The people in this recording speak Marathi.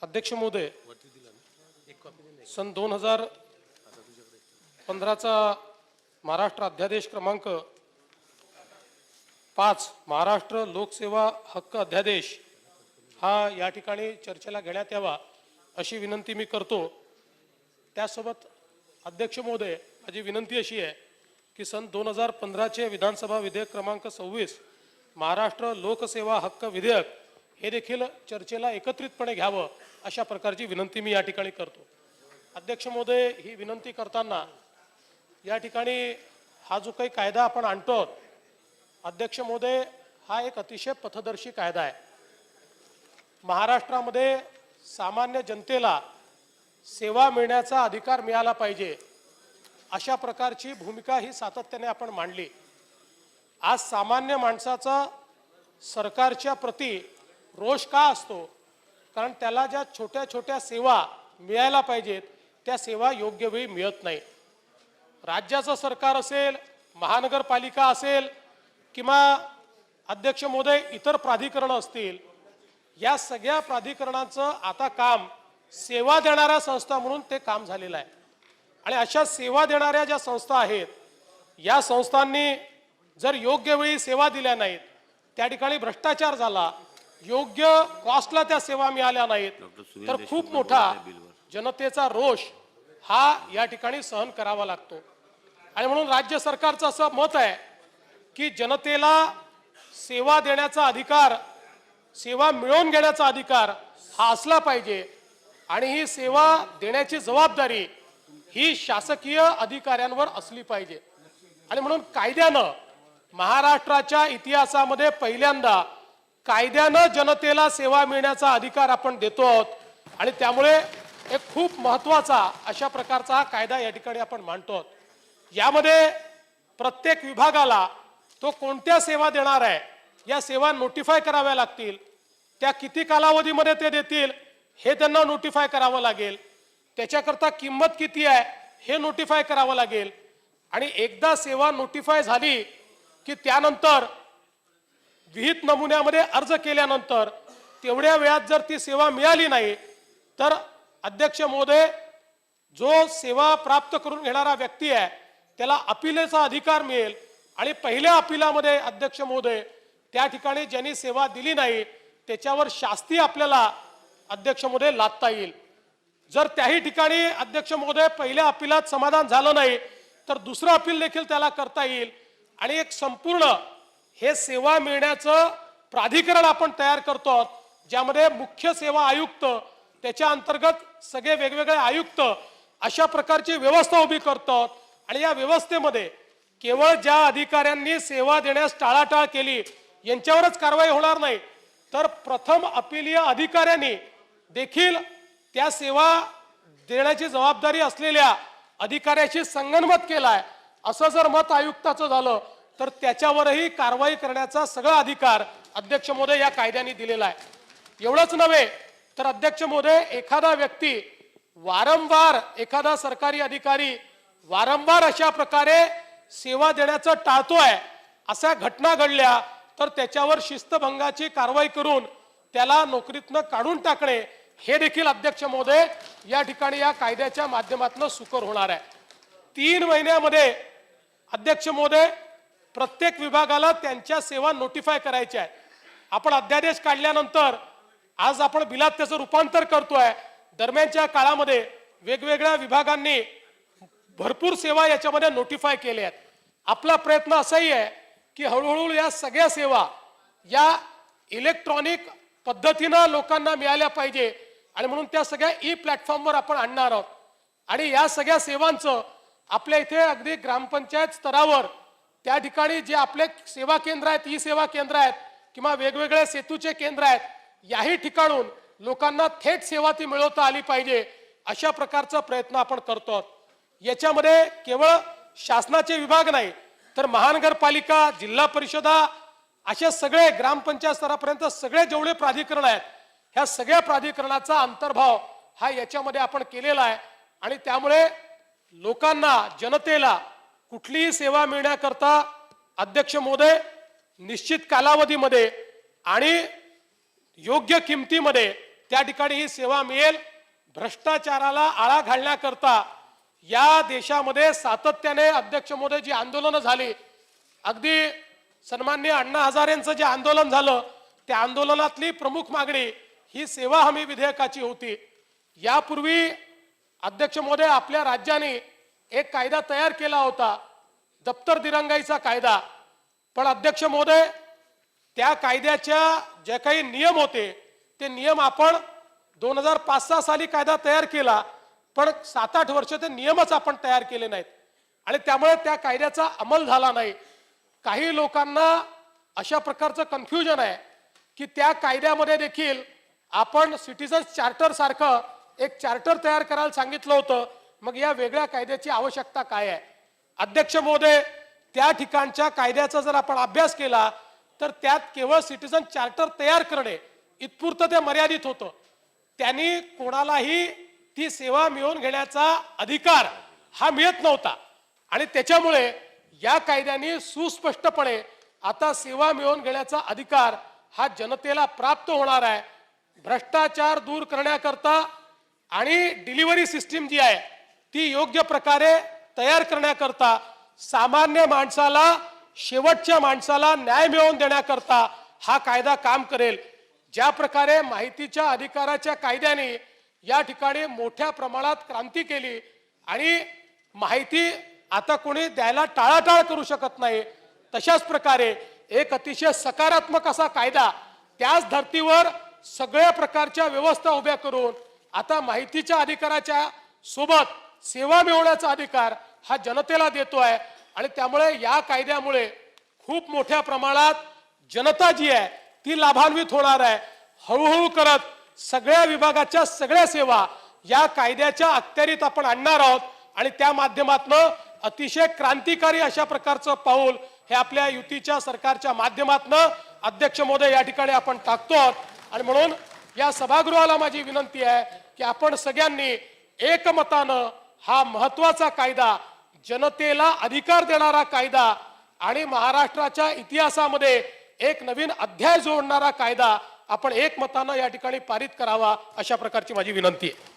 अध्यक्ष महोदय, सन 2015चा महाराष्ट्र अध्यादेश क्रमांक 5 महाराष्ट्र लोकसेवा हक्क अध्यादेश हा या ठिकाणी चर्चेला घेण्यात यावा अशी विनंती मी करतो। त्यासोबत अध्यक्ष महोदय, माझी विनंती अशी आहे की सन 2015चे विधानसभा विधेयक क्रमांक 26 महाराष्ट्र लोकसेवा हक्क विधेयक हे देखील चर्चेला एकत्रितपणे घ्यावं अशा प्रकारची विनंती मी या ठिकाणी करतो। अध्यक्ष महोदय, ही विनंती करताना या ठिकाणी हा जो काही कायदा आपण आणतो अध्यक्ष महोदय, हा एक अतिशय पथदर्शी कायदा आहे। महाराष्ट्रामध्ये सामान्य जनतेला सेवा मिळण्याचा अधिकार मिळाला पाहिजे अशा प्रकारची भूमिका ही सातत्याने आपण मांडली। आज सामान्य माणसाचा सरकारच्या प्रती रोष का असतो? कारण त्याला ज्या छोट्या छोट्या सेवा मिळायला पाहिजेत त्या सेवा योग्य वेळी मिळत नाही। राज्याचं सरकार असेल, महानगरपालिका असेल किंवा अध्यक्ष महोदय इतर प्राधिकरण असतील, या सगळ्या प्राधिकरणाचं आता काम सेवा देणाऱ्या संस्था म्हणून ते काम झालेलं आहे। आणि अशा सेवा देणाऱ्या ज्या संस्था आहेत या संस्थांनी जर योग्य वेळी सेवा दिल्या नाहीत, त्या ठिकाणी भ्रष्टाचार झाला, योग्य कॉस्टला त्या सेवा मिळाल्या नाहीत, तर खूप मोठा जनतेचा रोष हा या ठिकाणी सहन करावा लागतो। आणि म्हणून राज्य सरकारचं असं मत आहे की जनतेला सेवा देण्याचा अधिकार, सेवा मिळवून घेण्याचा अधिकार हा असला पाहिजे आणि ही सेवा देण्याची जबाबदारी ही शासकीय अधिकाऱ्यांवर असली पाहिजे। आणि म्हणून कायद्यानं महाराष्ट्राच्या इतिहासामध्ये पहिल्यांदा कायद्यानं जनतेला सेवा मिळण्याचा अधिकार आपण देतो आहोत आणि त्यामुळे एक खूप महत्त्वाचा अशा प्रकारचा हा कायदा या ठिकाणी आपण मांडतो आहोत। यामध्ये प्रत्येक विभागाला तो कोणत्या सेवा देणार आहे या सेवा नोटिफाय कराव्या लागतील, त्या किती कालावधीमध्ये ते देतील हे त्यांना नोटिफाय करावं लागेल, त्याच्याकरता किंमत किती आहे हे नोटिफाय करावं लागेल। आणि एकदा सेवा नोटिफाय झाली की त्यानंतर विहित नमुन्यामध्ये अर्ज केल्यानंतर तेवढ्या वेळात जर ती सेवा मिळाली नाही तर अध्यक्ष महोदय, जो सेवा प्राप्त करून घेणारा व्यक्ती आहे त्याला अपीलेचा अधिकार मिळेल आणि पहिल्या अपीलामध्ये अध्यक्ष महोदय त्या ठिकाणी ज्यांनी सेवा दिली नाही त्याच्यावर शास्ती आपल्याला अध्यक्ष महोदय लादता येईल। जर त्याही ठिकाणी अध्यक्ष महोदय पहिल्या अपीलात समाधान झालं नाही तर दुसरं अपील देखील त्याला करता येईल आणि एक संपूर्ण हे सेवा मिळण्याचं प्राधिकरण आपण तयार करतो आहोत, ज्यामध्ये मुख्य सेवा आयुक्त, त्याच्या अंतर्गत सगळे वेगवेगळे आयुक्त अशा प्रकारची व्यवस्था उभी करतो आहोत। आणि या व्यवस्थेमध्ये केवळ ज्या अधिकाऱ्यांनी सेवा देण्यास टाळाटाळ केली यांच्यावरच कारवाई होणार नाही, तर प्रथम अपीलीय अधिकाऱ्यांनी देखील त्या सेवा देण्याची जबाबदारी असलेल्या अधिकाऱ्याशी संगनमत केलाय असं जर मत आयुक्ताचं झालं तर त्याच्यावरही कारवाई करण्याचा सगळा अधिकार अध्यक्ष महोदय या कायद्याने दिलेला आहे। एवढंच नव्हे तर अध्यक्ष महोदय, एखादा व्यक्ती वारंवार, एखादा सरकारी अधिकारी वारंवार अशा प्रकारे सेवा देण्याचं टाळतोय, अशा घटना घडल्या तर त्याच्यावर शिस्तभंगाची कारवाई करून त्याला नोकरीतनं काढून टाकणे हे देखील अध्यक्ष महोदय या ठिकाणी या कायद्याच्या माध्यमातून सुकर होणार आहे। 3 महिन्यामध्ये अध्यक्ष महोदय प्रत्येक विभागाला त्यांच्या सेवा नोटिफाय करायच्या आहेत। आपण अध्यादेश काढल्यानंतर आज आपण बिलात त्याचं रूपांतर करतोय। दरम्यानच्या काळामध्ये वेगवेगळ्या विभागांनी भरपूर सेवा याच्यामध्ये नोटिफाय केल्या आहेत। आपला प्रयत्न असाही आहे की हळूहळू या सगळ्या सेवा या इलेक्ट्रॉनिक पद्धतीनं लोकांना मिळाल्या पाहिजे आणि म्हणून त्या सगळ्या प्लॅटफॉर्मवर आपण आणणार आहोत। आणि या सगळ्या सेवांचं आपल्या इथे अगदी ग्रामपंचायत स्तरावर त्या ठिकाणी जे आपले सेवा केंद्र आहेत, सेवा केंद्र आहेत किंवा वेगवेगळे सेतूचे केंद्र आहेत, याही ठिकाणून लोकांना थेट सेवा ती मिळवता आली पाहिजे अशा प्रकारचा प्रयत्न आपण करतो आहोत। याच्यामध्ये केवळ शासनाचे विभाग नाही तर महानगरपालिका, जिल्हा परिषदा असे सगळे ग्रामपंचायत स्तरापर्यंत सगळे जेवढे प्राधिकरण आहेत ह्या सगळ्या प्राधिकरणाचा अंतर्भाव हा याच्यामध्ये आपण केलेला आहे। आणि त्यामुळे लोकांना, जनतेला कुठलीही सेवा मिळण्याकरता अध्यक्ष महोदय निश्चित कालावधीमध्ये आणि योग्य किमतीमध्ये त्या ठिकाणी ही सेवा मिळेल। भ्रष्टाचाराला आळा घालण्याकरता या देशामध्ये सातत्याने अध्यक्ष महोदय जी आंदोलनं झाली, अगदी सन्माननीय अण्णा हजारेंचं जे आंदोलन झालं त्या आंदोलनातली प्रमुख मागणी ही सेवा हमी विधेयकाची होती। यापूर्वी अध्यक्ष महोदय आपल्या राज्याने एक कायदा तयार केला होता, दप्तर दिरंगाईचा कायदा, पण अध्यक्ष महोदय त्या कायद्याच्या जे काही नियम होते ते नियम आपण 2005-06 साली कायदा तयार केला, पण 7-8 वर्ष ते नियमच आपण तयार केले नाहीत आणि त्यामुळे त्या कायद्याचा अंमल झाला नाही। काही लोकांना अशा प्रकारचं कन्फ्युजन आहे की त्या कायद्यामध्ये देखील आपण सिटीजन्स चार्टर सारखं एक चार्टर तयार करायला सांगितलं होतं, मग या वेगळ्या कायद्याची आवश्यकता काय आहे? अध्यक्ष महोदय, त्या ठिकाणच्या कायद्याचा जर आपण अभ्यास केला तर त्यात केवळ सिटीजन चार्टर तयार करणे इतपुरतं ते मर्यादित होतं। त्यांनी कोणालाही ती सेवा मिळवून घेण्याचा अधिकार हा मिळत नव्हता आणि त्याच्यामुळे या कायद्याने सुस्पष्टपणे आता सेवा मिळवून घेण्याचा अधिकार हा जनतेला प्राप्त होणार आहे। भ्रष्टाचार दूर करण्याकरता आणि डिलिव्हरी सिस्टीम जी आहे ती योग्य प्रकारे तयार करण्याकरता सामान्य माणसाला, शेवटच्या माणसाला न्याय मिळवून देण्याकरता हा कायदा काम करेल। ज्या प्रकारे माहितीच्या अधिकाराच्या कायद्याने या ठिकाणी मोठ्या प्रमाणात क्रांती केली आणि माहिती आता कोणी द्यायला टाळाटाळ करू शकत नाही, तशाच प्रकारे एक अतिशय सकारात्मक असा कायदा त्याच धर्तीवर सगळ्या प्रकारच्या व्यवस्था उभ्या करून आता माहितीच्या अधिकाराच्या सोबत सेवा मिळवण्याचा अधिकार हा जनतेला देतोय आणि त्यामुळे या कायद्यामुळे खूप मोठ्या प्रमाणात जनता जी आहे ती लाभान्वित होणार आहे। हळूहळू करत सगळ्या विभागाच्या सगळ्या सेवा या कायद्याच्या अखत्यारीत आपण आणणार आहोत आणि त्या माध्यमातून अतिशय क्रांतिकारी अशा प्रकारचं पाऊल हे आपल्या युतीच्या सरकारच्या माध्यमातून अध्यक्ष महोदय या ठिकाणी आपण टाकतो आहोत। आणि म्हणून या सभागृहाला माझी विनंती आहे की आपण सगळ्यांनी एकमतानं हा महत्त्वाचा कायदा, जनतेला अधिकार देणारा कायदा आणि महाराष्ट्राच्या इतिहासामध्ये एक नवीन अध्याय जोडणारा कायदा आपण एकमतानं या ठिकाणी पारित करावा, अशा प्रकारची माझी विनंती आहे।